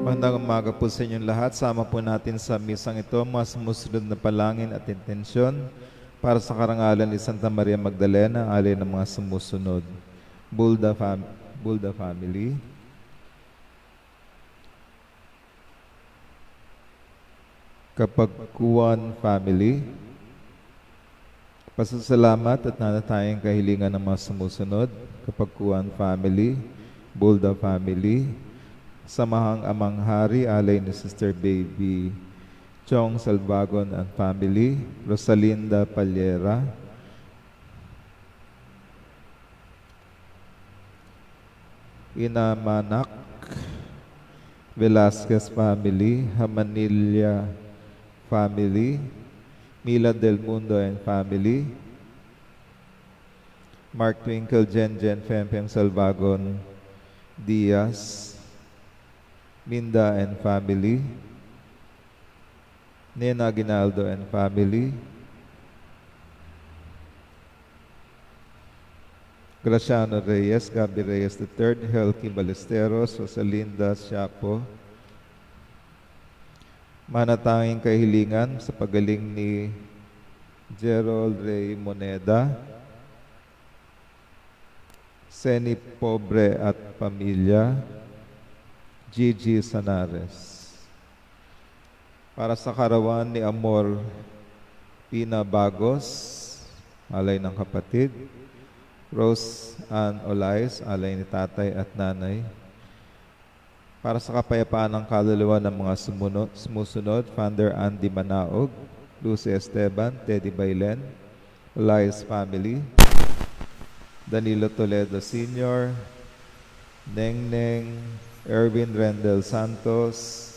Magandang umaga po sa inyong lahat. Sama po natin sa misang ito mga sumusunod na palangin at intensyon para sa karangalan ni Santa Maria Magdalena, alay ng mga sumusunod. Bulda family, Kapagkuan family, pasasalamat at nanatayang kahilingan ng mga sumusunod, Kapagkuan family, Bulda family, Samahang Amang Hari, alay ni Sister Baby Chong Salvagon and family, Rosalinda Palyera, Ina Manak Velasquez family, Hamanilla family, Mila Del Mundo and family, Mark Twinkle, Jen Fempem Salvagon Diaz, Minda and family, Nena Aguinaldo and family, Graciano Reyes, Gabi Reyes III, Helky Balesteros, Rosalinda Siapo, manatanging kahilingan sa pagaling ni Gerald Ray Moneda, Seni Pobre at pamilya, Gigi Sanares. Para sa karawan ni Amor Pina Bagos, alay ng kapatid, Rose Ann Olais, alay ni tatay at nanay. Para sa kapayapaan ng kaluluwa ng mga sumusunod, Father Andy Manaog, Lucy Esteban, Teddy Bailen, Olais family, Danilo Toledo Sr., Nengneng, Erwin Rendel Santos,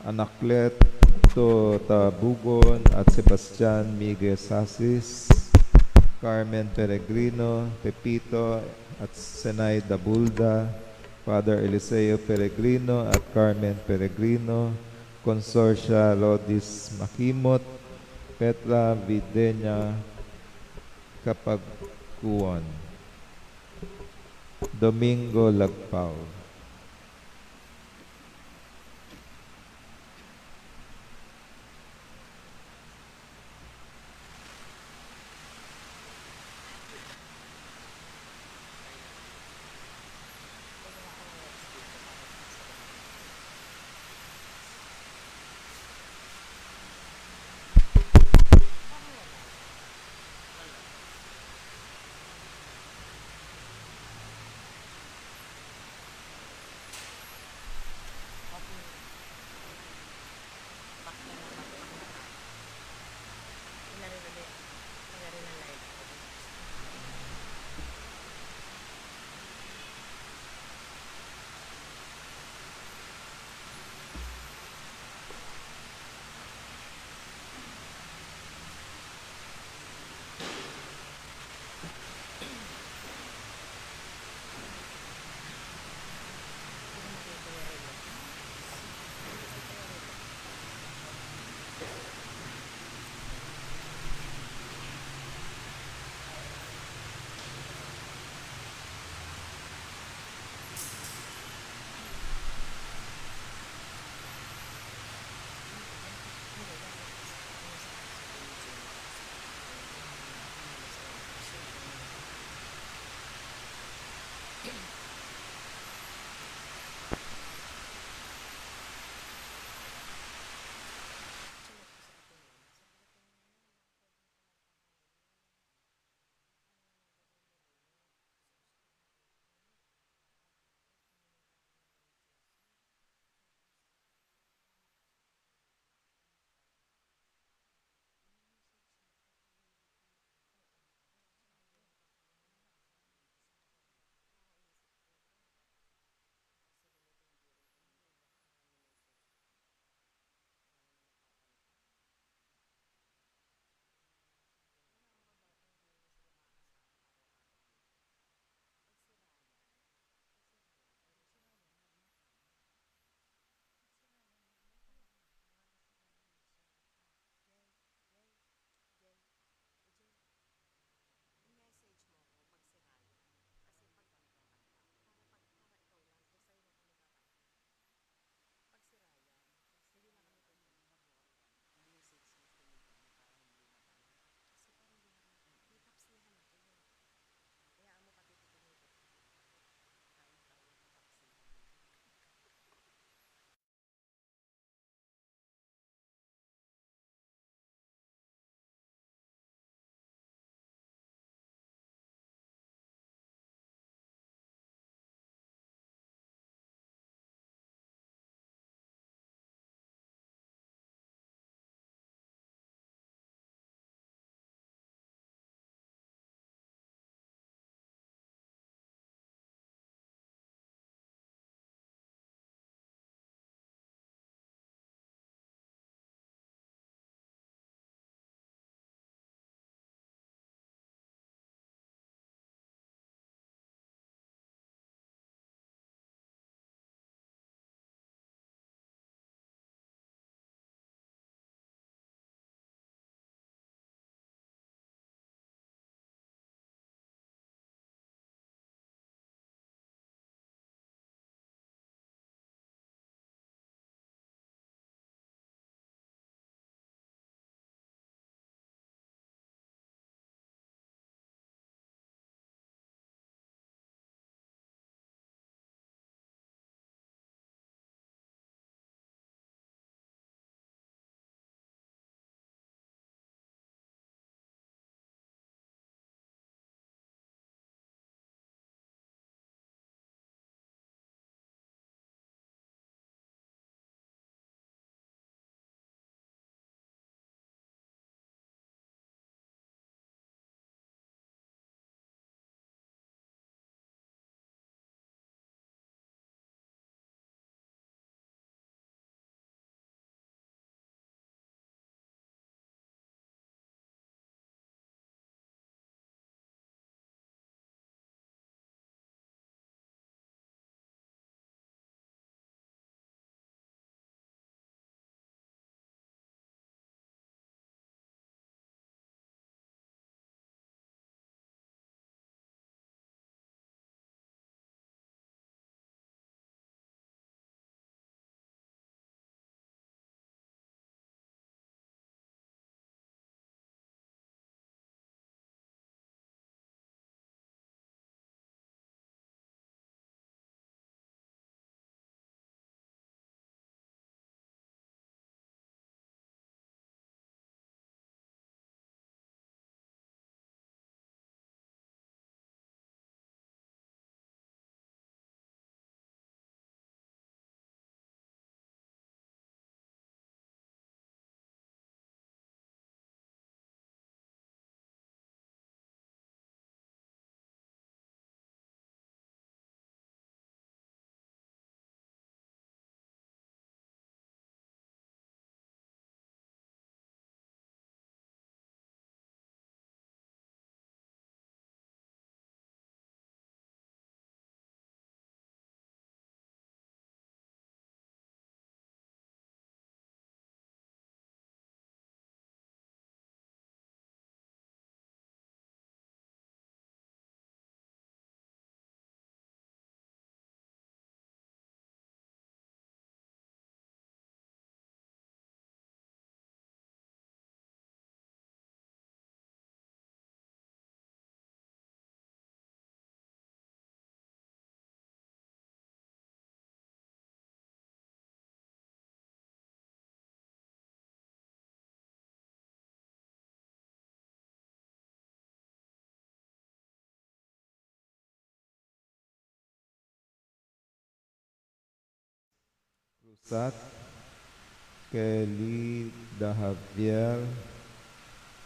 Anaklet Tabugon at Sebastian Miguel Sasis, Carmen Peregrino, Pepito at Senay Dabulda, Father Eliseo Peregrino at Carmen Peregrino, Consorcia Lodis Makimot, Petra Videnya Kapagkuan, Domingo Lagpao. Sat, Kelly Dajavier,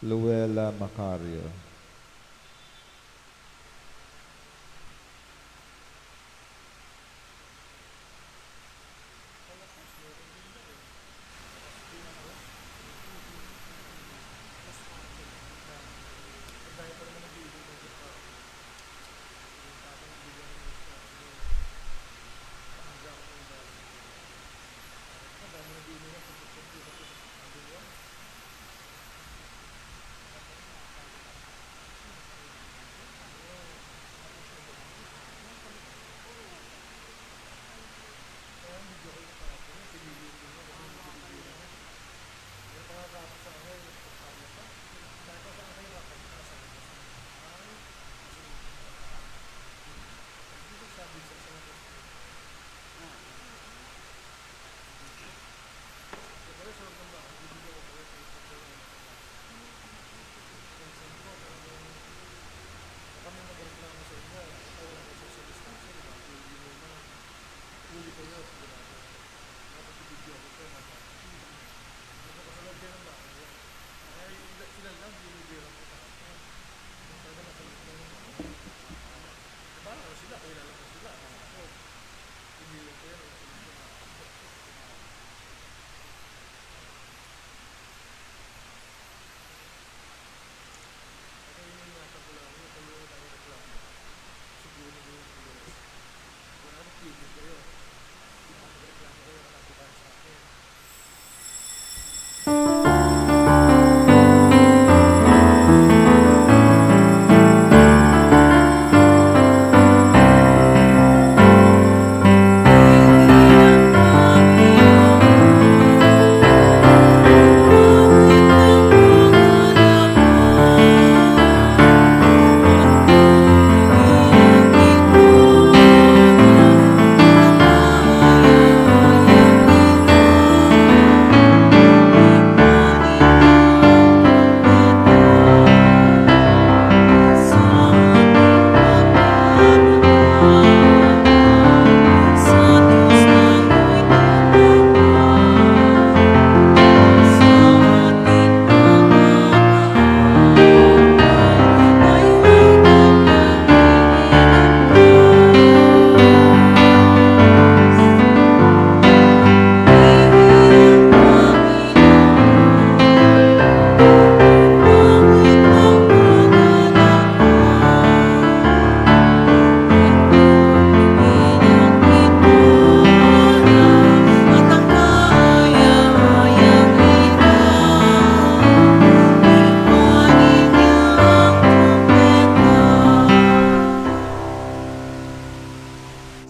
Luella Macario.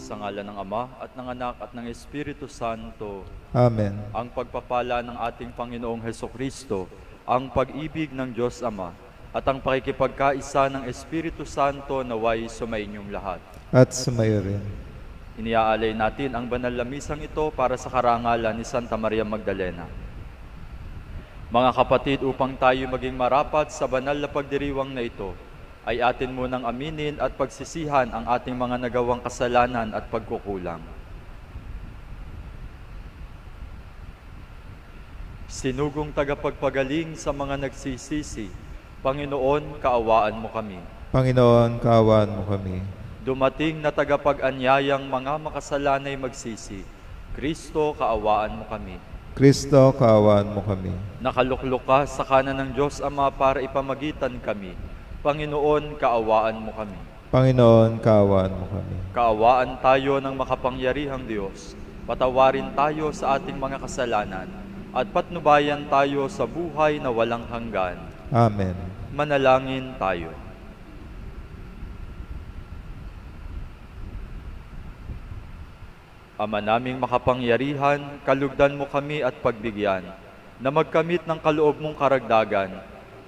Sa ngalan ng Ama at ng Anak at ng Espiritu Santo, Amen. ang pagpapala ng ating Panginoong Hesukristo, ang pag-ibig ng Diyos Ama, at ang pakikipagkaisa ng Espiritu Santo naway sumainyong lahat. At sumayo rin. Iniaalay natin ang banal na misang ito para sa karangalan ni Santa Maria Magdalena. Mga kapatid, upang tayo maging marapat sa banal na pagdiriwang na ito, ay atin munang aminin at pagsisihan ang ating mga nagawang kasalanan at pagkukulang. Sinugong tagapagpagaling sa mga nagsisisi, Panginoon, kaawaan mo kami. Panginoon, kaawaan mo kami. Dumating na tagapag-anyayang mga makasalanay magsisi, Kristo, kaawaan mo kami. Kristo, kaawaan mo kami. Nakaluklok ka sa kanan ng Diyos Ama para ipamagitan kami. Panginoon, kaawaan mo kami. Panginoon, kaawaan mo kami. Kaawaan tayo ng makapangyarihang Diyos. Patawarin tayo sa ating mga kasalanan at patnubayan tayo sa buhay na walang hanggan. Amen. Manalangin tayo. Ama naming makapangyarihan, kalugdan mo kami at pagbigyan na magkamit ng kaloob mong karagdagan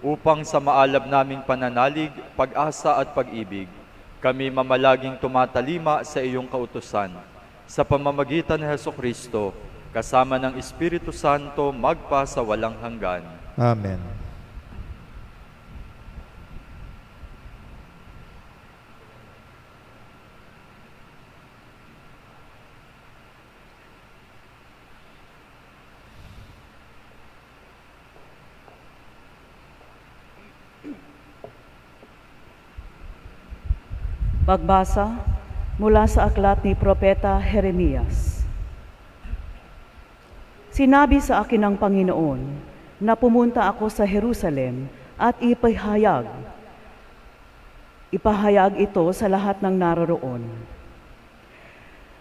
upang sa maalab naming pananalig, pag-asa at pag-ibig, kami mamalaging tumatalima sa iyong kautusan. Sa pamamagitan ni Hesukristo, kasama ng Espiritu Santo, magpa sa walang hanggan. Amen. Pagbasa mula sa aklat ni Propeta Jeremias. Sinabi sa akin ng Panginoon na pumunta ako sa Jerusalem at ipahayag ito sa lahat ng naroroon.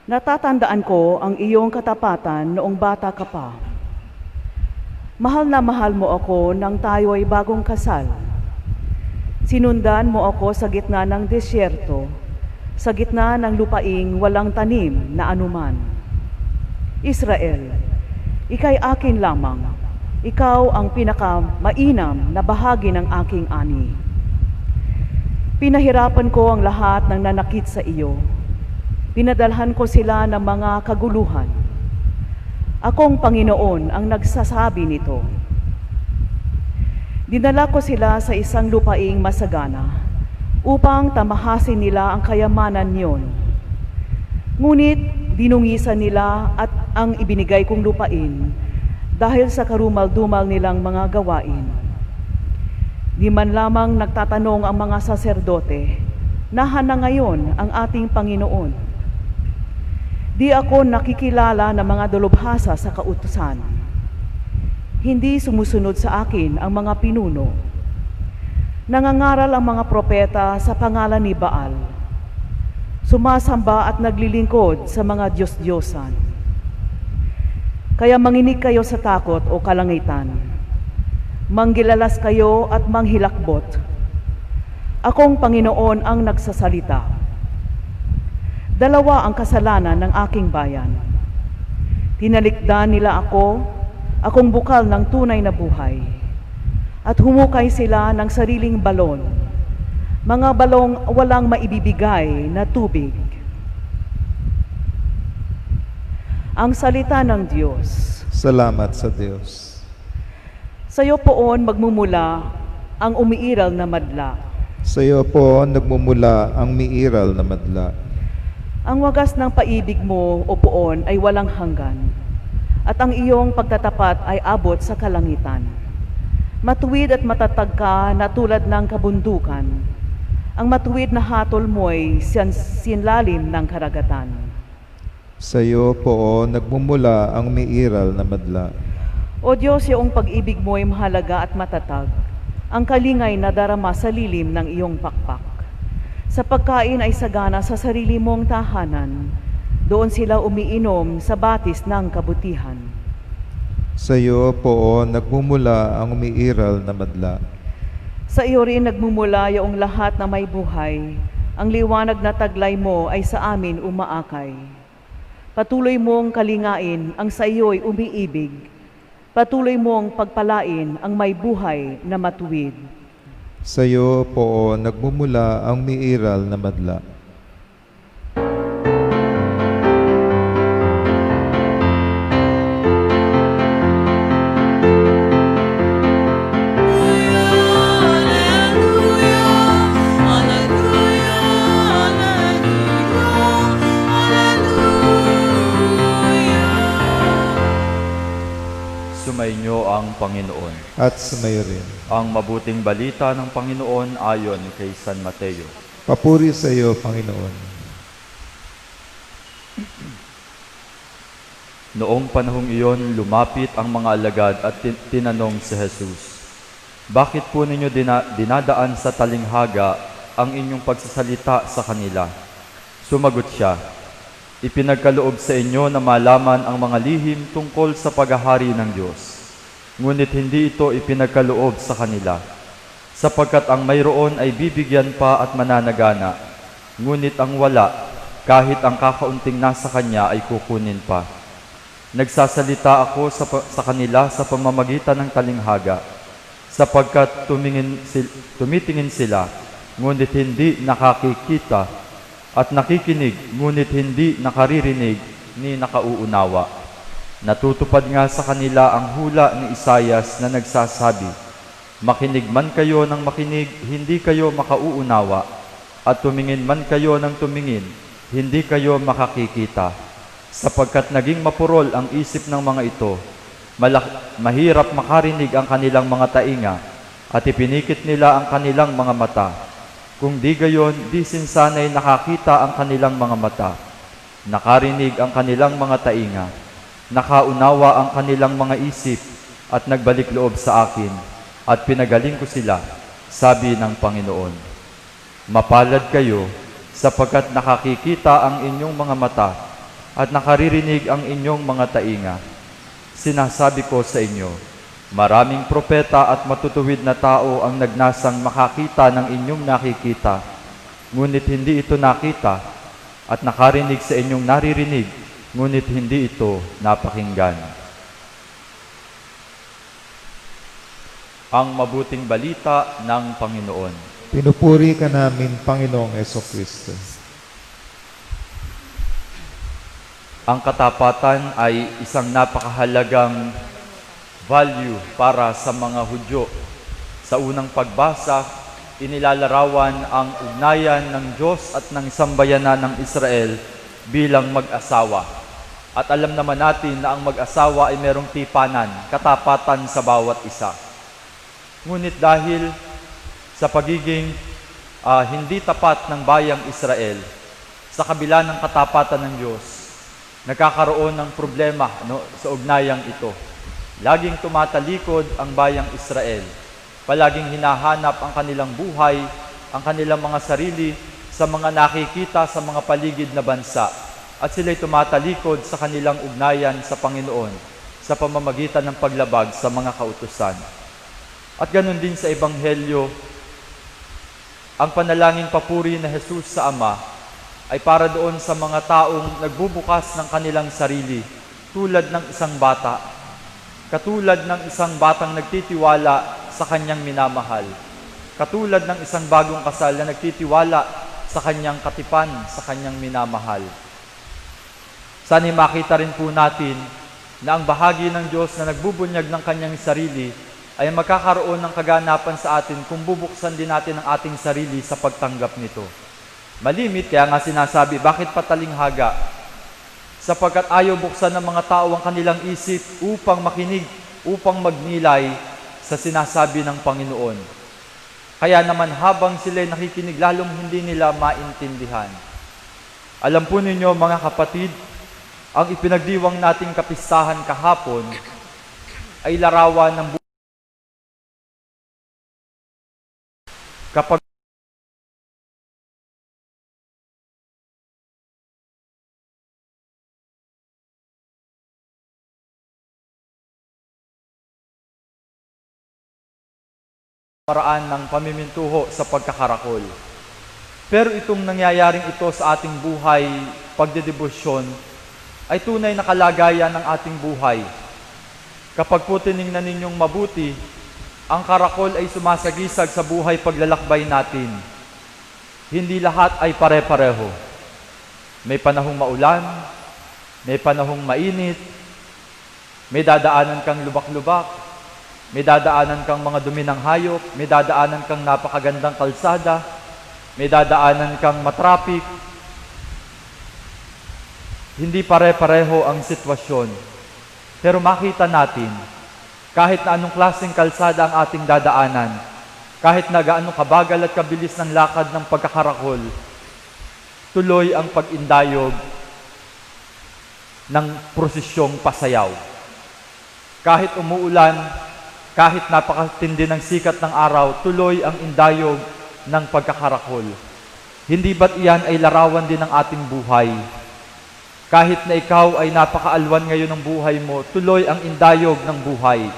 Natatandaan ko ang iyong katapatan noong bata ka pa. Mahal na mahal mo ako nang tayo ay bagong kasal. Sinundan mo ako sa gitna ng disyerto, sa gitna ng lupaing walang tanim na anuman. Israel, ika'y akin lamang. Ikaw ang pinakamainam na bahagi ng aking ani. Pinahirapan ko ang lahat ng nanakit sa iyo. Pinadalhan ko sila ng mga kaguluhan. Akong Panginoon ang nagsasabi nito. Dinala ko sila sa isang lupaing masagana upang tamahasin nila ang kayamanan niyon. Ngunit dinungisan nila at ang ibinigay kong lupain dahil sa karumal-dumal nilang mga gawain. Di man lamang nagtatanong ang mga saserdote, nahan na ngayon ang ating Panginoon. Di ako nakikilala ng mga dalubhasa sa kautusan. Hindi sumusunod sa akin ang mga pinuno. Nangangaral ang mga propeta sa pangalan ni Baal. Sumasamba at naglilingkod sa mga Diyos-Diyosan. Kaya manginig kayo sa takot o kalangitan. Manggilalas kayo at manghilakbot. Akong Panginoon ang nagsasalita. Dalawa ang kasalanan ng aking bayan. Tinalikdan nila akong bukal ng tunay na buhay, at humukay sila ng sariling balon, mga balong walang maibibigay na tubig. Ang salita ng Diyos. Salamat sa Diyos. Sa iyo poon magmumula ang umiiral na madla. Sa iyo po nagmumula ang miiral na madla. Ang wagas ng paibig mo, o poon, ay walang hanggan, at ang iyong pagtatapat ay abot sa kalangitan. Matuwid at matatag ka na tulad ng kabundukan. Ang matuwid na hatol mo'y sinlalim ng karagatan. Sa iyo po nagmumula ang miiral na madla. O Diyos, iyong pag-ibig mo'y mahalaga at matatag. Ang kalingay na darama sa lilim ng iyong pakpak. Sa pagkain ay sagana sa sarili mong tahanan. Doon sila umiinom sa batis ng kabutihan. Sa iyo po nagmumula ang umiiral na madla. Sa iyo rin nagmumula iyong lahat na may buhay. Ang liwanag na taglay mo ay sa amin umaakay. Patuloy mong kalingain ang sa iyo'y umiibig. Patuloy mong pagpalain ang may buhay na matuwid. Sa iyo po nagmumula ang miiral na madla. Sumainyo ang Panginoon. At sumayo rin. Ang mabuting balita ng Panginoon ayon kay San Mateo. Papuri sa iyo, Panginoon. Noong panahong iyon, lumapit ang mga alagad at tinanong si Jesus, "Bakit po ninyo dinadaan sa talinghaga ang inyong pagsasalita sa kanila?" Sumagot siya, "Ipinagkaloob sa inyo na malaman ang mga lihim tungkol sa paghahari ng Diyos. Ngunit hindi ito ipinagkaloob sa kanila, sapagkat ang mayroon ay bibigyan pa at mananagana, ngunit ang wala, kahit ang kakaunting nasa kanya ay kukunin pa. Nagsasalita ako sa kanila sa pamamagitan ng talinghaga, sapagkat tumitingin sila, ngunit hindi nakakikita, at nakikinig, ngunit hindi nakaririnig ni nakauunawa. Natutupad nga sa kanila ang hula ni Isayas na nagsasabi, "Makinig man kayo ng makinig, hindi kayo makauunawa, at tumingin man kayo ng tumingin, hindi kayo makakikita. Sapagkat naging mapurol ang isip ng mga ito, mahirap makarinig ang kanilang mga tainga, at ipinikit nila ang kanilang mga mata, Kung di gayon, di sinsanay nakakita ang kanilang mga mata, nakarinig ang kanilang mga tainga, nakaunawa ang kanilang mga isip, at nagbalik loob sa akin, at pinagaling ko sila, sabi ng Panginoon. Mapalad kayo, sapagkat nakakikita ang inyong mga mata, at nakaririnig ang inyong mga tainga. Sinasabi ko sa inyo, maraming propeta at matutuwid na tao ang nagnasang makakita ng inyong nakikita, ngunit hindi ito nakita, at nakarinig sa inyong naririnig, ngunit hindi ito napakinggan. Ang mabuting balita ng Panginoon. Pinupuri ka namin, Panginoong Jesucristo. Ang katapatan ay isang napakahalagang value para sa mga Hudyo. Sa unang pagbasa, inilalarawan ang ugnayan ng Diyos at ng sambayanan ng Israel bilang mag-asawa. At alam naman natin na ang mag-asawa ay merong tipanan, katapatan sa bawat isa. Ngunit dahil sa pagiging hindi tapat ng bayang Israel, sa kabila ng katapatan ng Diyos, nagkakaroon ng problema sa ugnayang ito. Laging tumatalikod ang bayang Israel. Palaging hinahanap ang kanilang buhay, ang kanilang mga sarili sa mga nakikita sa mga paligid na bansa. At sila'y tumatalikod sa kanilang ugnayan sa Panginoon sa pamamagitan ng paglabag sa mga kautusan. At ganun din sa Ebanghelyo, ang panalangin papuri na Jesus sa Ama ay para doon sa mga taong nagbubukas ng kanilang sarili tulad ng isang bata. Katulad ng isang batang nagtitiwala sa kanyang minamahal. Katulad ng isang bagong kasal na nagtitiwala sa kanyang katipan, sa kanyang minamahal. Sana'y makita rin po natin na ang bahagi ng Diyos na nagbubunyag ng kanyang sarili ay magkakaroon ng kaganapan sa atin kung bubuksan din natin ang ating sarili sa pagtanggap nito. Malimit, kaya nga sinasabi, bakit patalinghaga? Sapagkat ayaw buksan ng mga tao ang kanilang isip upang makinig, upang magnilay sa sinasabi ng Panginoon. Kaya naman habang sila'y nakikinig, lalong hindi nila maintindihan. Alam po ninyo mga kapatid, ang ipinagdiwang nating kapistahan kahapon ay larawan ng kapag paraan ng pamimintuho sa pagkakarakol. Pero itong nangyayaring ito sa ating buhay, pagdedebosyon, ay tunay na kalagayan ng ating buhay. Kapag po tiningnan ninyong mabuti, ang karakol ay sumasagisag sa buhay paglalakbay natin. Hindi lahat ay pare-pareho. May panahong maulan, may panahong mainit, may dadaanan kang lubak-lubak, may dadaanan kang mga dumi ng hayop, may dadaanan kang napakagandang kalsada, may dadaanan kang matrapik. Hindi pare-pareho ang sitwasyon. Pero makita natin, kahit na anong klaseng kalsada ang ating dadaanan, kahit na gaano kabagal at kabilis ng lakad ng pagkakarakol, tuloy ang pag-indayog ng prosesyong pasayaw. Kahit umuulan, kahit napakatindi ng sikat ng araw, tuloy ang indayog ng pagkakarakol. Hindi ba't iyan ay larawan din ng ating buhay? Kahit na ikaw ay napakaalwan ngayon ng buhay mo, tuloy ang indayog ng buhay.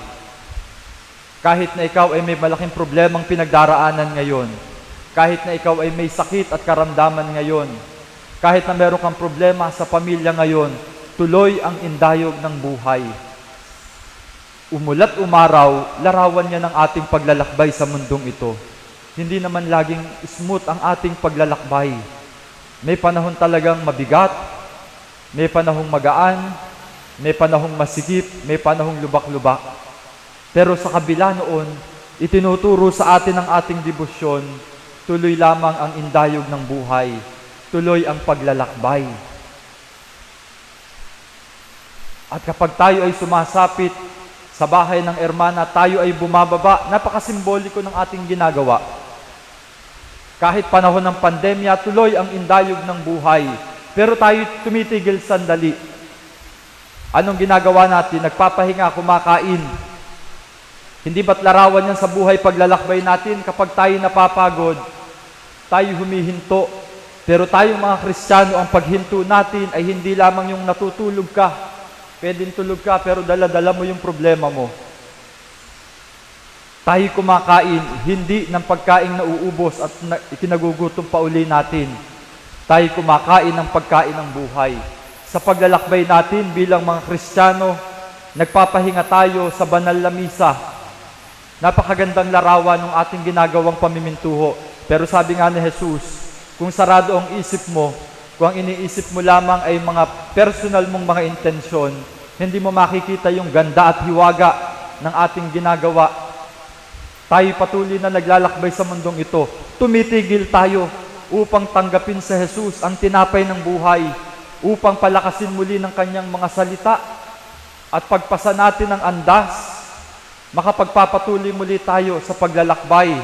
Kahit na ikaw ay may malaking problemang pinagdaraanan ngayon, kahit na ikaw ay may sakit at karamdaman ngayon, kahit na meron kang problema sa pamilya ngayon, tuloy ang indayog ng buhay. Umulat umaraw, larawan niya ng ating paglalakbay sa mundong ito. Hindi naman laging smooth ang ating paglalakbay. May panahon talagang mabigat, may panahong magaan, may panahong masigip, may panahong lubak-lubak. Pero sa kabila noon, itinuturo sa atin ang ating debosyon, tuloy lamang ang indayog ng buhay, tuloy ang paglalakbay. At kapag tayo ay sumasapit sa bahay ng ermana, tayo ay bumababa. Napakasimboliko ng ating ginagawa. Kahit panahon ng pandemya, tuloy ang indayog ng buhay. Pero tayo tumitigil sandali. Anong ginagawa natin? Nagpapahinga, kumakain. Hindi ba't larawan yan sa buhay paglalakbay natin? Kapag tayo napapagod, tayo humihinto. Pero tayong mga Kristiyano, ang paghinto natin ay hindi lamang yung natutulog ka. Pwedeng tulog ka, pero dala-dala mo yung problema mo. Tayo kumakain, hindi ng pagkain na uubos at ikinagugutom pa uli natin. Tayo kumakain ng pagkain ng buhay. Sa paglalakbay natin bilang mga Kristiyano, nagpapahinga tayo sa banal na misa. Napakagandang larawan ng ating ginagawang pamimintuho. Pero sabi nga ni Jesus, kung sarado ang isip mo, kung ang iniisip mo lamang ay mga personal mong mga intensyon, hindi mo makikita yung ganda at hiwaga ng ating ginagawa. Tayo patuloy na naglalakbay sa mundong ito. Tumitigil tayo upang tanggapin sa Jesus ang tinapay ng buhay, upang palakasin muli ng kanyang mga salita at pagpasa natin ng andas, makapagpapatuloy muli tayo sa paglalakbay.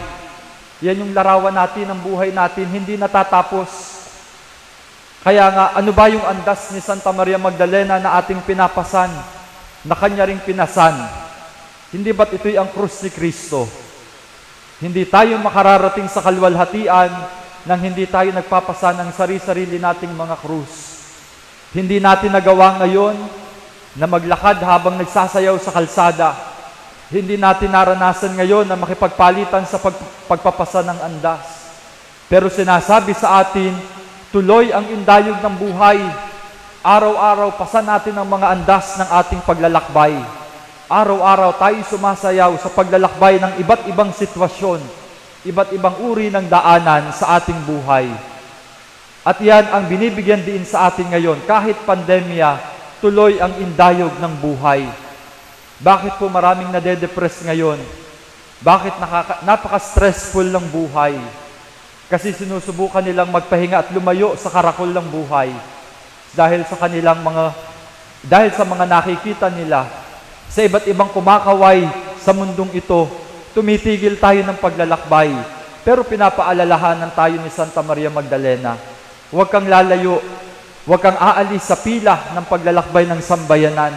Yan yung larawan natin ng buhay natin, hindi natatapos. Kaya nga, ano ba yung andas ni Santa Maria Magdalena na ating pinapasan, na kanya ring pinasan? Hindi ba't ito'y ang krus ni Kristo? Hindi tayo makararating sa kalwalhatian nang hindi tayo nagpapasa ng sarili-sarili nating mga krus. Hindi natin nagawa ngayon na maglakad habang nagsasayaw sa kalsada. Hindi natin naranasan ngayon na makipagpalitan sa pagpapasa ng andas. Pero sinasabi sa atin, tuloy ang indayog ng buhay. Araw-araw, pasa natin ang mga andas ng ating paglalakbay. Araw-araw tayo sumasayaw sa paglalakbay ng iba't ibang sitwasyon, iba't ibang uri ng daanan sa ating buhay. At yan ang binibigyan din sa atin ngayon. Kahit pandemya, tuloy ang indayog ng buhay. Bakit po maraming nade-depress ngayon? Bakit napaka-stressful ng buhay? Kasi sinusubukan nilang magpahinga at lumayo sa karakol ng buhay. Dahil sa mga nakikita nila, sa iba't ibang kumakaway sa mundong ito, tumitigil tayo ng paglalakbay. Pero pinapaalalahanan tayo ni Santa Maria Magdalena, huwag kang lalayo, huwag kang aalis sa pila ng paglalakbay ng sambayanan.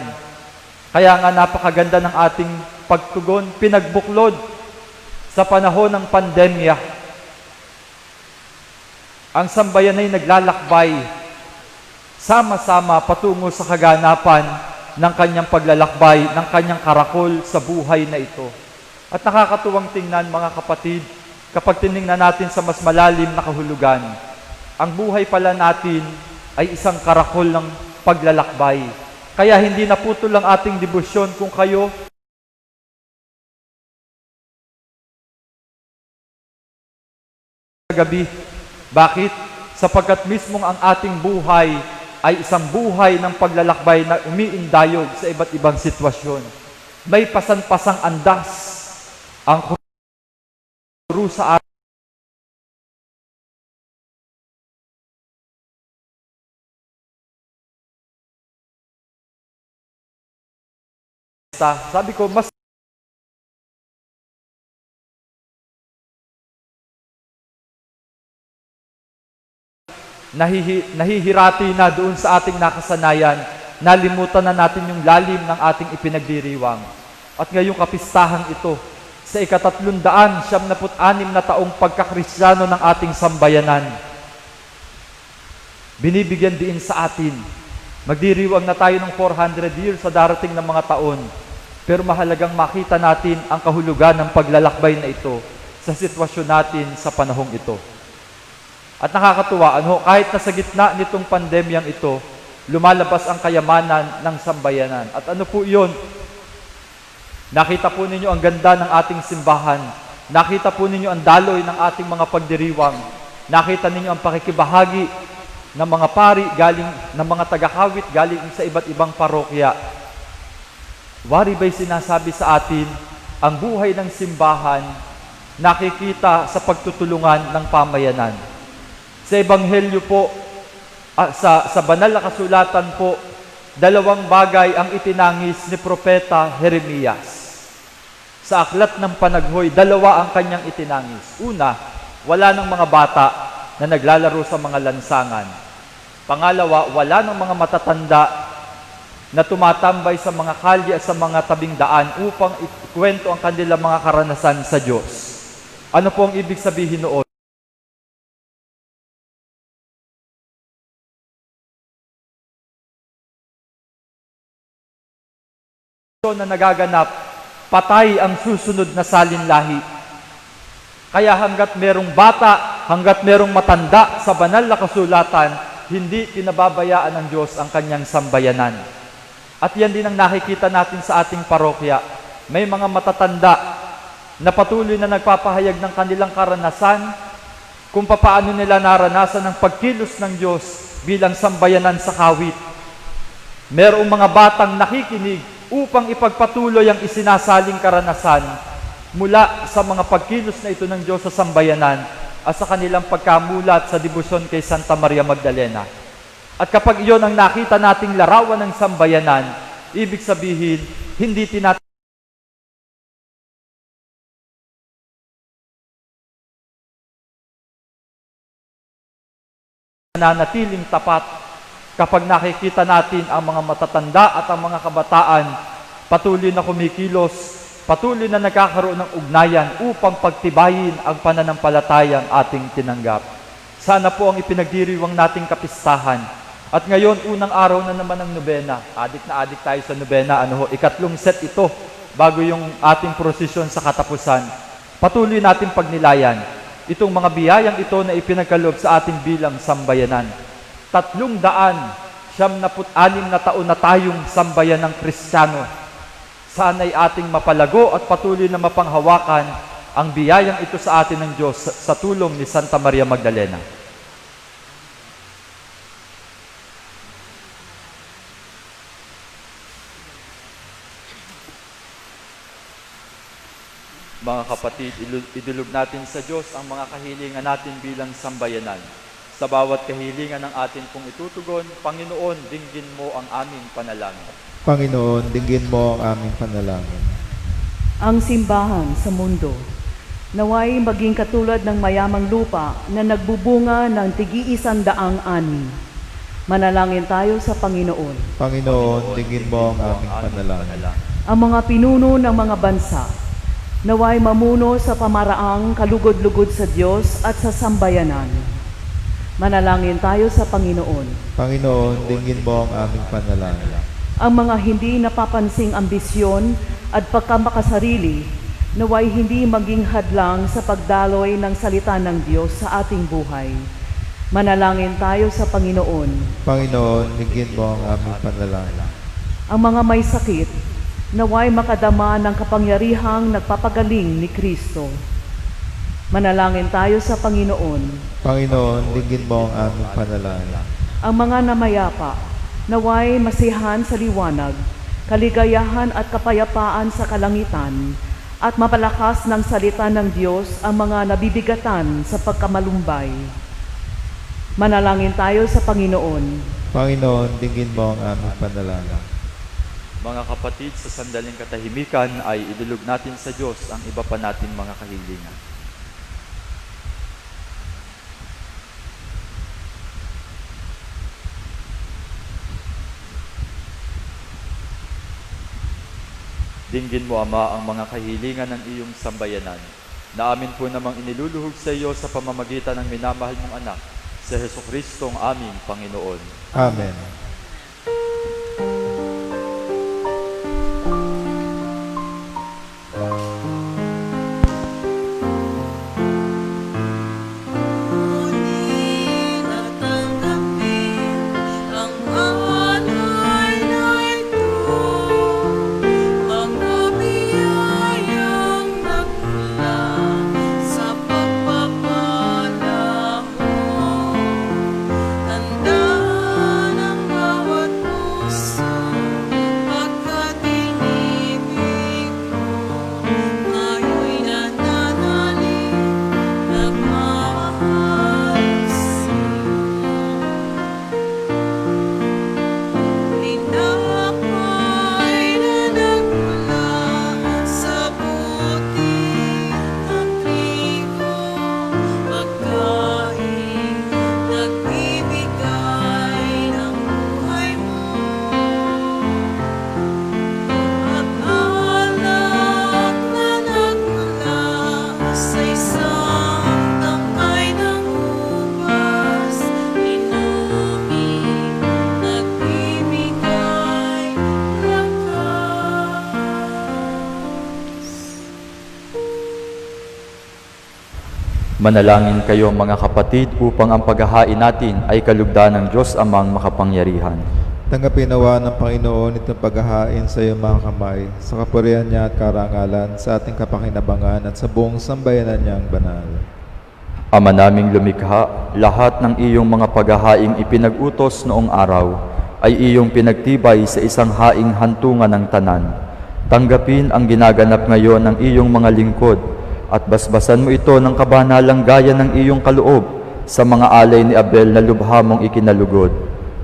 Kaya nga napakaganda ng ating pagtugon, pinagbuklod sa panahon ng pandemya. Ang sambayan ay naglalakbay, sama-sama patungo sa kaganapan ng kanyang paglalakbay, ng kanyang karakol sa buhay na ito. At nakakatuwang tingnan mga kapatid, kapag tiningnan natin sa mas malalim na kahulugan, ang buhay pala natin ay isang karakol ng paglalakbay. Kaya hindi naputol ang ating debosyon kung kayo gabi. Bakit? Sapagkat mismong ang ating buhay ay isang buhay ng paglalakbay na umiindayog sa iba't ibang sitwasyon. May pasan-pasang andas ang kurusa sabi ko, mas nahihirati na doon sa ating nakasanayan, nalimutan na natin yung lalim ng ating ipinagdiriwang. At ngayong kapistahang ito, sa 376 na taong pagkakristyano ng ating sambayanan, binibigyan din sa atin. Magdiriwang na tayo ng 400 years sa darating na mga taon, pero mahalagang makita natin ang kahulugan ng paglalakbay na ito sa sitwasyon natin sa panahong ito. At nakakatuwa, kahit nasa gitna nitong pandemyang ito, lumalabas ang kayamanan ng sambayanan. At ano po yun? Nakita po ninyo ang ganda ng ating simbahan. Nakita po ninyo ang daloy ng ating mga pagdiriwang. Nakita ninyo ang pakikibahagi ng mga pari ng mga tagahawit galing sa iba't ibang parokya. Wari ba'y sinasabi sa atin, ang buhay ng simbahan nakikita sa pagtutulungan ng pamayanan. Sa Ebanghelyo po, sa banal na kasulatan po, 2 bagay ang itinangis ni Propeta Jeremias. Sa aklat ng panaghoy, 2 ang kanyang itinangis. Una, wala ng mga bata na naglalaro sa mga lansangan. Pangalawa, wala ng mga matatanda na tumatambay sa mga kalye at sa mga tabing daan upang ikwento ang kanilang mga karanasan sa Diyos. Ano po ang ibig sabihin noon? Na nagaganap, patay ang susunod na salinlahi. Kaya hanggat merong bata, hanggat merong matanda sa banal na kasulatan, hindi pinababayaan ng Diyos ang kanyang sambayanan. At yan din ang nakikita natin sa ating parokya. May mga matatanda na patuloy na nagpapahayag ng kanilang karanasan kung papaano nila naranasan ang pagkilos ng Diyos bilang sambayanan sa kawit. Merong mga batang nakikinig upang ipagpatuloy ang isinasaling karanasan mula sa mga pagkilos na ito ng Diyos sa sambayanan at sa kanilang pagkamulat sa debosyon kay Santa Maria Magdalena. At kapag iyon ang nakita nating larawan ng sambayanan, ibig sabihin, hindi nananatiling tapat kapag nakikita natin ang mga matatanda at ang mga kabataan patuloy na kumikilos, patuloy na nagkakaroon ng ugnayan upang pagtibayin ang pananampalatayang ating tinanggap. Sana po ang ipinagdiriwang nating kapistahan. At ngayon, unang araw na naman ng nobena. Adik na adik tayo sa nobena. Ikatlong set ito bago yung ating prosesyon sa katapusan. Patuloy natin pagnilayan itong mga biyayang ito na ipinagkaloob sa ating bilang sambayanan. 396 na taon na tayong sambayan ng Kristiyano. Sana'y ating mapalago at patuloy na mapanghawakan ang biyayang ito sa atin ng Diyos sa tulong ni Santa Maria Magdalena. Mga kapatid, idulog natin sa Diyos ang mga kahilingan natin bilang sambayanan. Sa bawat kahilingan ng atin pong itutugon, Panginoon, dinggin mo ang aming panalangin. Panginoon, dinggin mo ang aming panalangin. Ang simbahan sa mundo, naway maging katulad ng mayamang lupa na nagbubunga ng tig-100 ani. Manalangin tayo sa Panginoon. Panginoon, dinggin mo ang aming panalangin. Ang mga pinuno ng mga bansa, naway mamuno sa pamaraang kalugod-lugod sa Diyos at sa sambayanan. Manalangin tayo sa Panginoon. Panginoon, dinggin mo ang aming panalangin. Ang mga hindi napapansing ambisyon at pagkamakasarili, naway hindi maging hadlang sa pagdaloy ng salita ng Diyos sa ating buhay. Manalangin tayo sa Panginoon. Panginoon, dinggin mo ang aming panalangin. Ang mga may sakit, naway makadama ng kapangyarihang nagpapagaling ni Kristo. Manalangin tayo sa Panginoon. Panginoon, dinggin mo ang aming panalangin. Ang mga namayapa, naway masihan sa liwanag, kaligayahan at kapayapaan sa kalangitan, at mapalakas ng salita ng Diyos ang mga nabibigatan sa pagkamalumbay. Manalangin tayo sa Panginoon. Panginoon, dinggin mo ang aming panalangin. Mga kapatid, sa sandaling katahimikan ay idulog natin sa Diyos ang iba pa natin mga kahilingan. Dinggin mo, Ama, ang mga kahilingan ng iyong sambayanan, na amin po namang iniluluhog sa iyo sa pamamagitan ng minamahal mong anak, si Jesucristo ang aming Panginoon. Amen. Handa ng Manalangin kayo mga kapatid upang ang paghahain natin ay kalugdan ng Diyos amang makapangyarihan. Tanggapin nawa ng Panginoon itong paghahain sa iyong mga kamay, sa kapurihan niya at karangalan, sa ating kapakinabangan at sa buong sambayanan niyang banal. Ama naming lumikha, lahat ng iyong mga paghahaing ipinag-utos noong araw ay iyong pinagtibay sa isang haing hantungan ng tanan. Tanggapin ang ginaganap ngayon ng iyong mga lingkod at basbasan mo ito ng kabanalang gaya ng iyong kaloob sa mga alay ni Abel na lubha mong ikinalugod,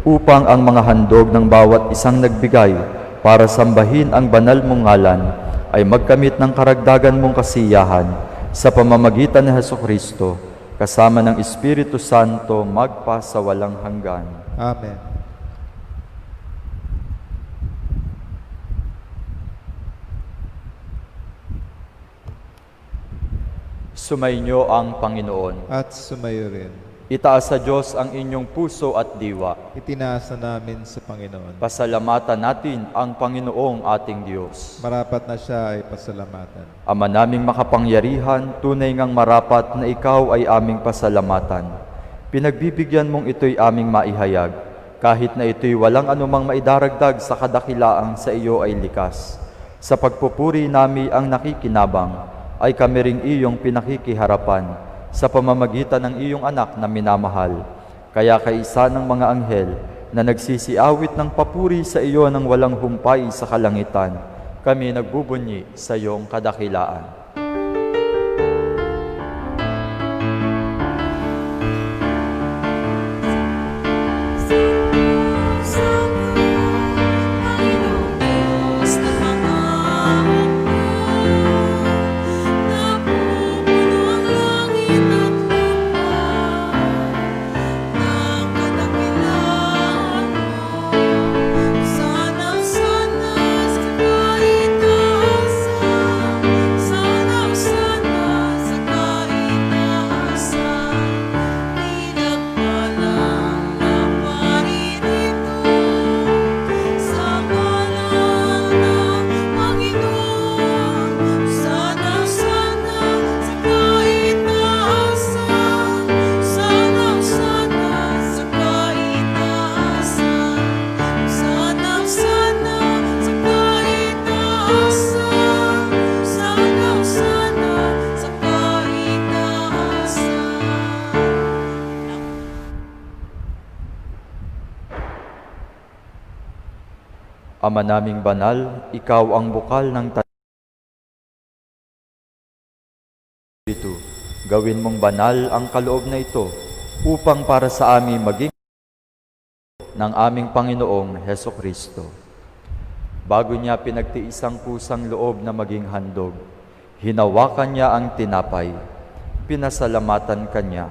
upang ang mga handog ng bawat isang nagbigay para sambahin ang banal mong ngalan ay magkamit ng karagdagan mong kasiyahan sa pamamagitan ni Hesukristo, kasama ng Espiritu Santo magpa sa walang hanggan. Amen. Sumainyo ang Panginoon. At sumayo rin. Itaas sa Diyos ang inyong puso at diwa. Itinaasa namin sa Panginoon. Pasalamatan natin ang Panginoong ating Diyos. Marapat na siya ay pasalamatan. Ama naming makapangyarihan, tunay ngang marapat na ikaw ay aming pasalamatan. Pinagbibigyan mong ito'y aming maihayag, kahit na ito'y walang anumang maidaragdag sa kadakilaang sa iyo ay likas. Sa pagpupuri nami ang nakikinabang, ay kami ring iyong pinakikiharapan sa pamamagitan ng iyong anak na minamahal. Kaya kaisa ng mga anghel na nagsisiawit ng papuri sa iyo ng walang humpay sa kalangitan, kami nagbubunyi sa iyong kadakilaan. Ama naming banal, ikaw ang bukal ng Espiritu. Gawin mong banal ang kaloob na ito upang para sa amin maging ng aming Panginoong Hesukristo. Bago niya pinagtiis ang kusang loob na maging handog, hinawakan niya ang tinapay, pinasalamatan kanya,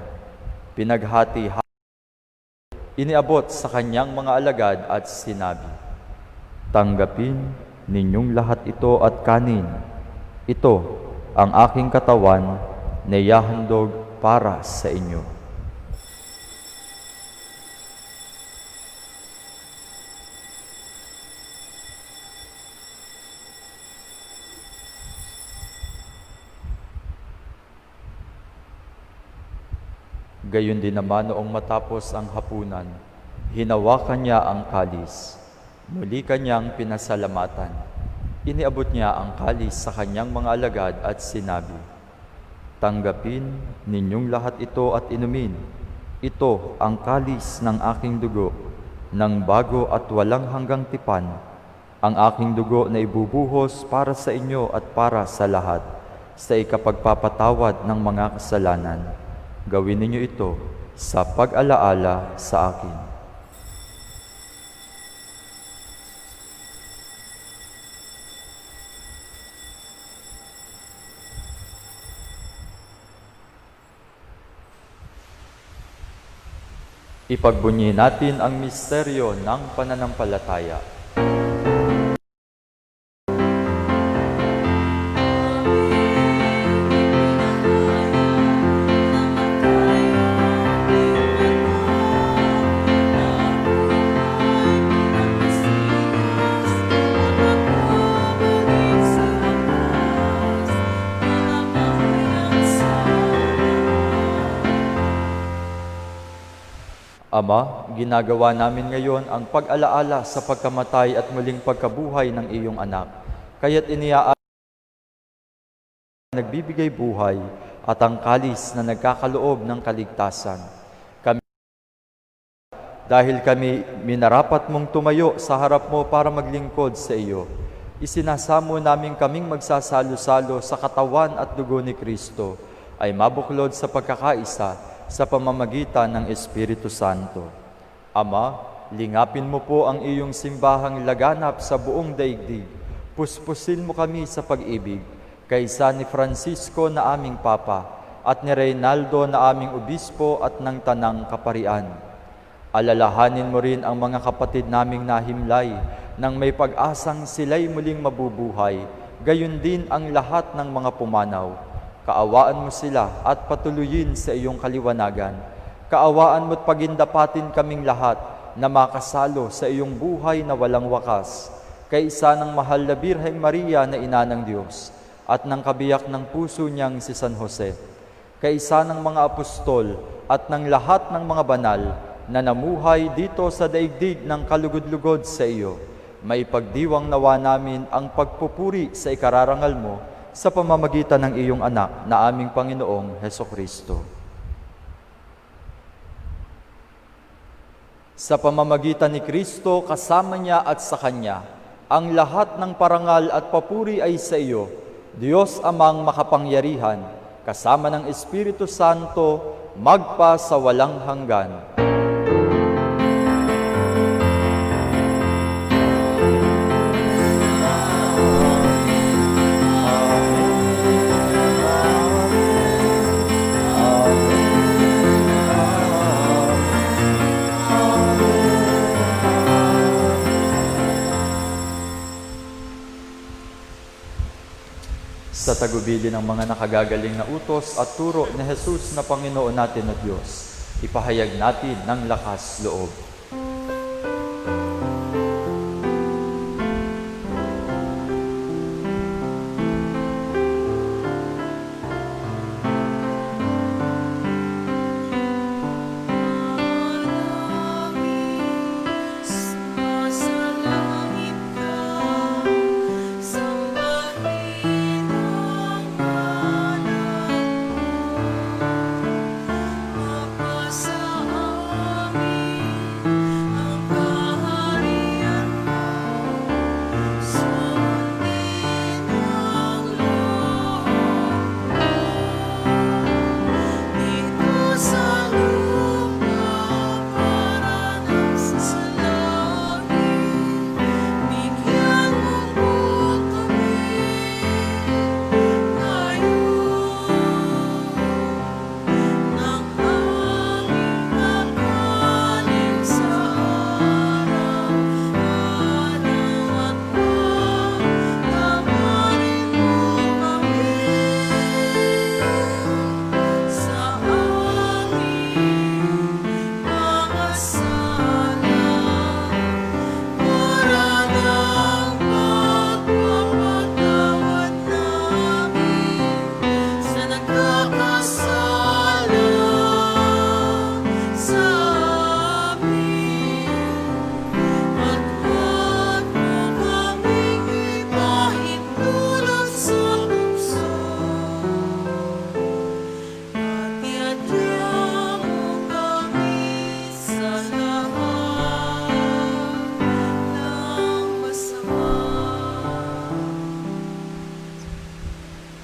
pinaghati-hati, iniabot sa kanyang mga alagad at sinabi, "Tanggapin ninyong lahat ito at kanin. Ito ang aking katawan na ihahandog para sa inyo." Gayon din naman noong matapos ang hapunan, hinawakan niya ang kalis. Muli kanyang pinasalamatan. Iniabot niya ang kalis sa kanyang mga alagad at sinabi, "Tanggapin ninyong lahat ito at inumin. Ito ang kalis ng aking dugo, ng bago at walang hanggang tipan, ang aking dugo na ibubuhos para sa inyo at para sa lahat, sa ikapagpapatawad ng mga kasalanan. Gawin ninyo ito sa pag-alaala sa akin." Ipagbunyi natin ang misteryo ng pananampalataya. Ama, ginagawa namin ngayon ang pag-alaala sa pagkamatay at muling pagkabuhay ng iyong anak. Kaya't iniaalala nagbibigay buhay at ang kalis na nagkakaloob ng kaligtasan. Dahil kami minarapat mong tumayo sa harap mo para maglingkod sa iyo, isinasamo namin kaming magsasalo-salo sa katawan at dugo ni Kristo ay mabuklod sa pagkakaisa sa pamamagitan ng Espiritu Santo. Ama, lingapin mo po ang iyong simbahang laganap sa buong daigdig. Puspusin mo kami sa pag-ibig, kaysa ni Francisco na aming Papa at ni Reynaldo na aming Obispo at ng Tanang Kaparian. Alalahanin mo rin ang mga kapatid naming nahimlay nang may pag-asang sila'y muling mabubuhay, gayon din ang lahat ng mga pumanaw. Kaawaan mo sila at patuloyin sa iyong kaliwanagan. Kaawaan mo't pagindapatin kaming lahat na makasalo sa iyong buhay na walang wakas, kaysa ng mahal na Birheng Maria na ina ng Diyos at ng kabiyak ng puso niyang si San Jose, kaysa ng mga apostol at ng lahat ng mga banal na namuhay dito sa daigdig ng kalugod-lugod sa iyo, maipagdiwang nawa namin ang pagpupuri sa ikararangal mo sa pamamagitan ng iyong anak na aming Panginoong Hesukristo. Sa pamamagitan ni Kristo, kasama niya at sa Kanya, ang lahat ng parangal at papuri ay sa iyo, Diyos Amang makapangyarihan, kasama ng Espiritu Santo, magpa sa walang hanggan. Sa tagubili ng mga nakagagaling na utos at turo ni Jesus na Panginoon natin at Diyos, ipahayag natin ng lakas loob.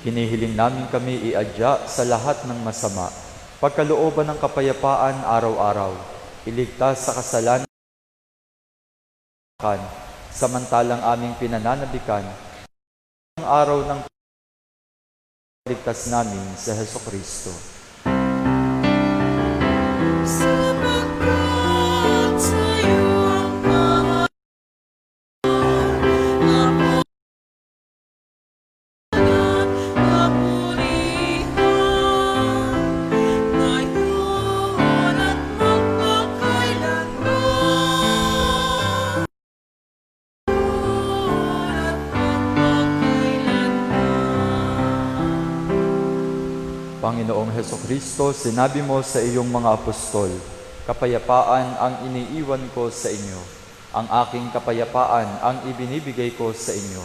Hinihiling namin kami iadya sa lahat ng masama, pagkalooban ng kapayapaan araw-araw, iligtas sa kasalanan, samantalang aming pinananabikan ang araw ng ligtas namin sa Hesukristo. Panginoong Hesukristo, sinabi mo sa iyong mga apostol, Kapayapaan ang iniiwan ko sa inyo. Ang aking kapayapaan ang ibinibigay ko sa inyo.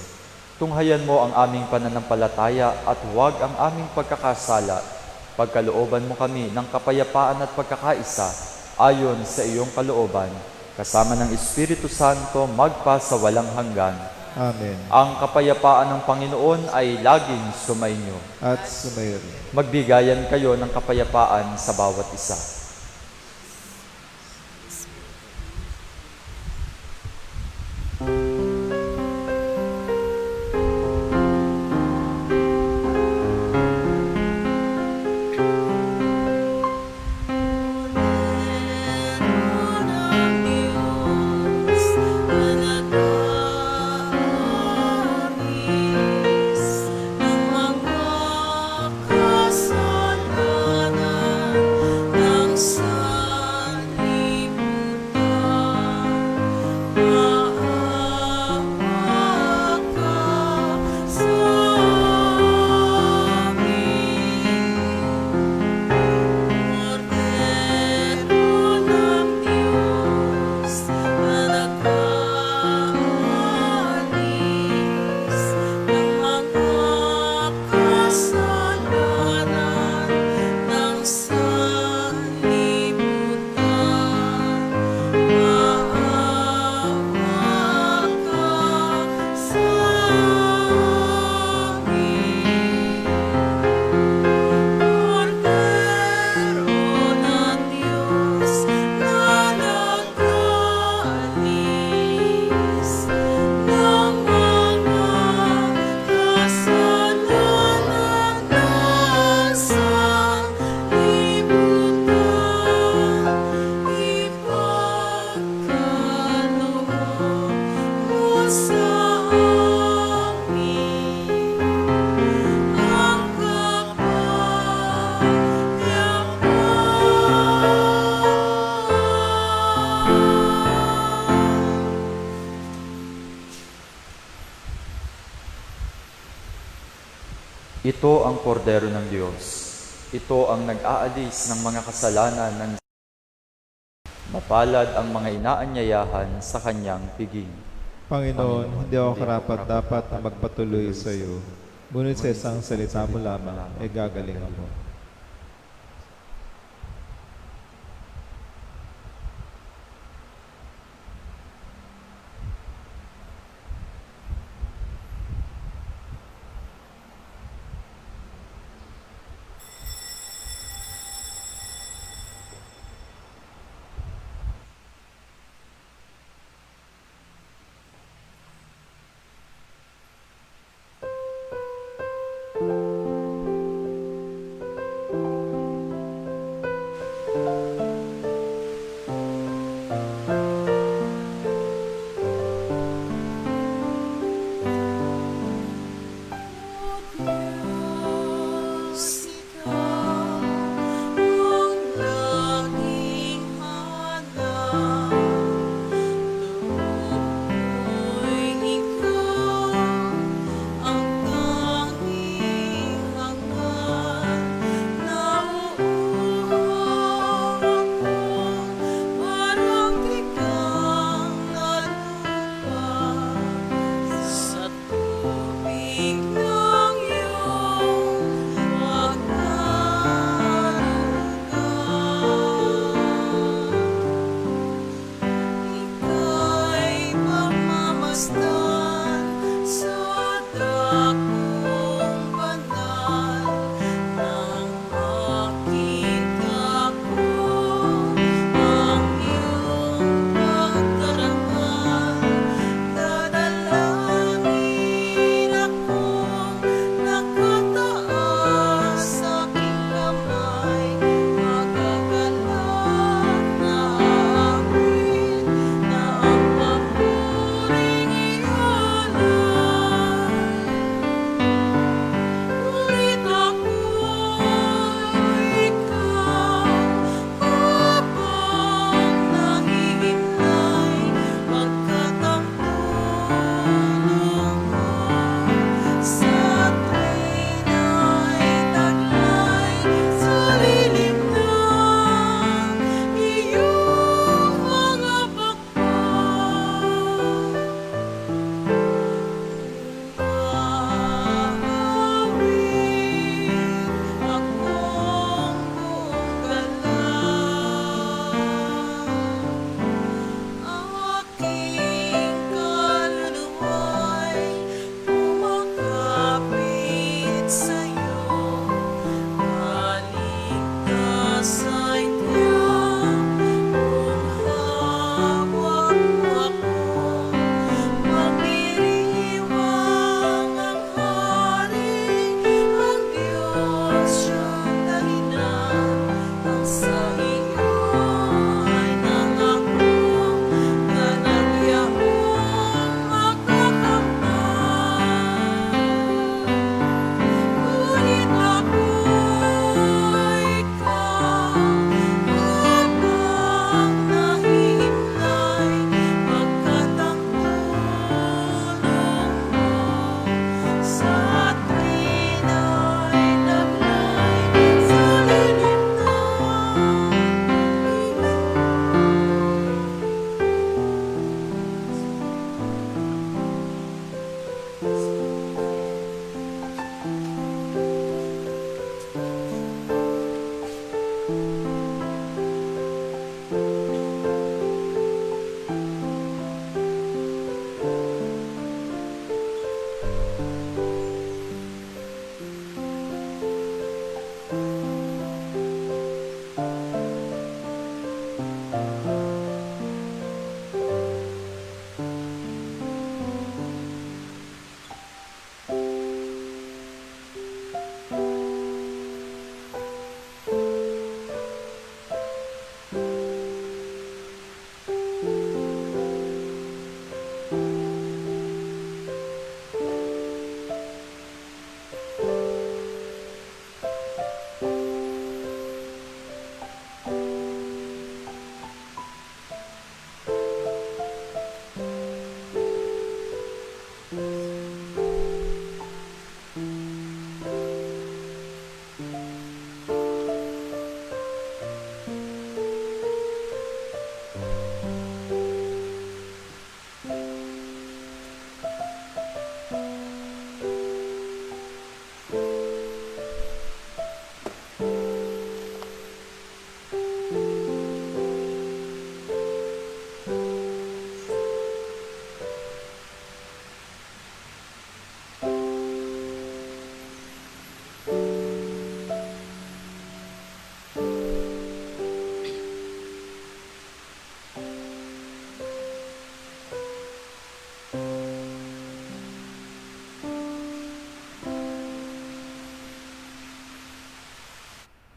Tunghayan mo ang aming pananampalataya at huwag ang aming pagkakasala. Pagkalooban mo kami ng kapayapaan at pagkakaisa ayon sa iyong kalooban, kasama ng Espiritu Santo magpa sa walang hanggan. Amen. Ang kapayapaan ng Panginoon ay laging sumainyo. At sumayo rin. Magbigayan kayo ng kapayapaan sa bawat isa. Ito ang kordero ng Diyos. Ito ang nag-aalis ng mga kasalanan ng mapalad ang mga inaanyayahan sa kanyang piging. Panginoon, hindi ako karapat-dapat na magpatuloy sa iyo. Ngunit sa isang salita mo lamang, ay gagaling ako.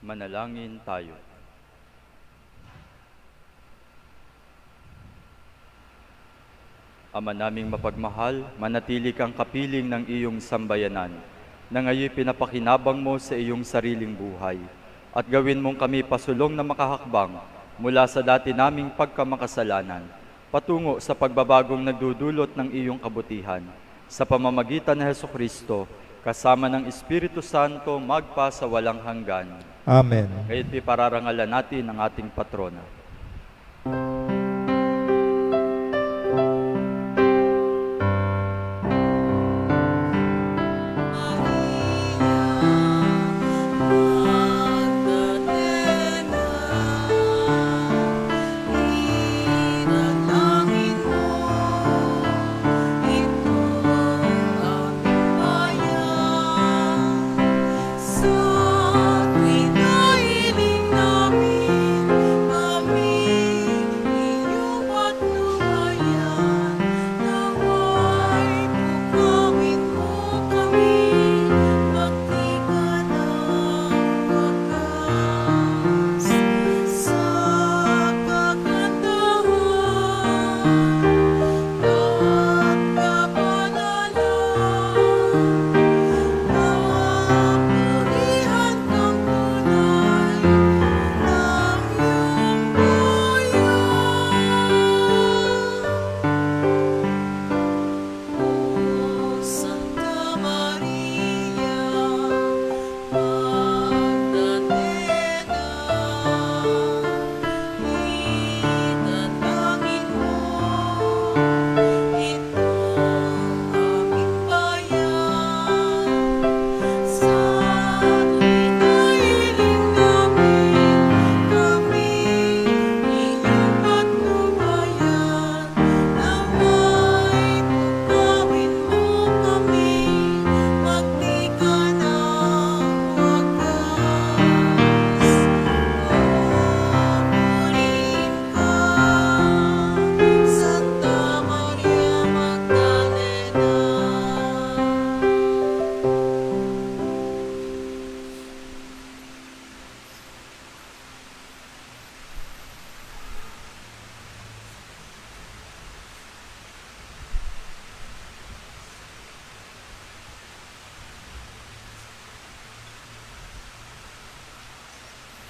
Manalangin tayo. Ama naming mapagmahal, manatili kang kapiling ng iyong sambayanan, na ngayon pinapakinabang mo sa iyong sariling buhay, at gawin mong kami pasulong na makahakbang mula sa dati naming pagkamakasalanan, patungo sa pagbabagong nagdudulot ng iyong kabutihan, sa pamamagitan ni Hesukristo, kasama ng Espiritu Santo, magpa sa walang hanggan. Amen. Ngayon pararangalan natin ang ating patrona.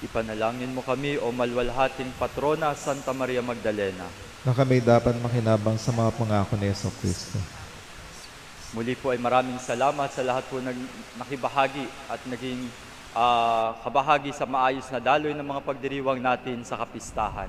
Ipanalangin mo kami, o malwalhating patrona, Santa Maria Magdalena. Na kami dapat makinabang sa mga pangako ni Jesucristo. Muli po ay maraming salamat sa lahat po nakibahagi at naging kabahagi sa maayos na daloy ng mga pagdiriwang natin sa kapistahan.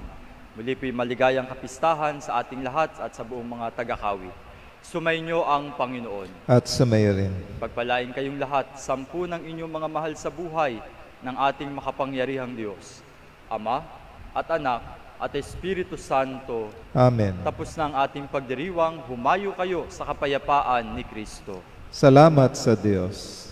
Muli po ay maligayang kapistahan sa ating lahat at sa buong mga taga-Kawi. Sumainyo ang Panginoon. At sumayo rin. Pagpalain kayong lahat, 10 ng inyong mga mahal sa buhay ng ating makapangyarihang Diyos, Ama at Anak at Espiritu Santo. Amen. Tapos na ang ating pagdiriwang, humayo kayo sa kapayapaan ni Kristo. Salamat sa Diyos.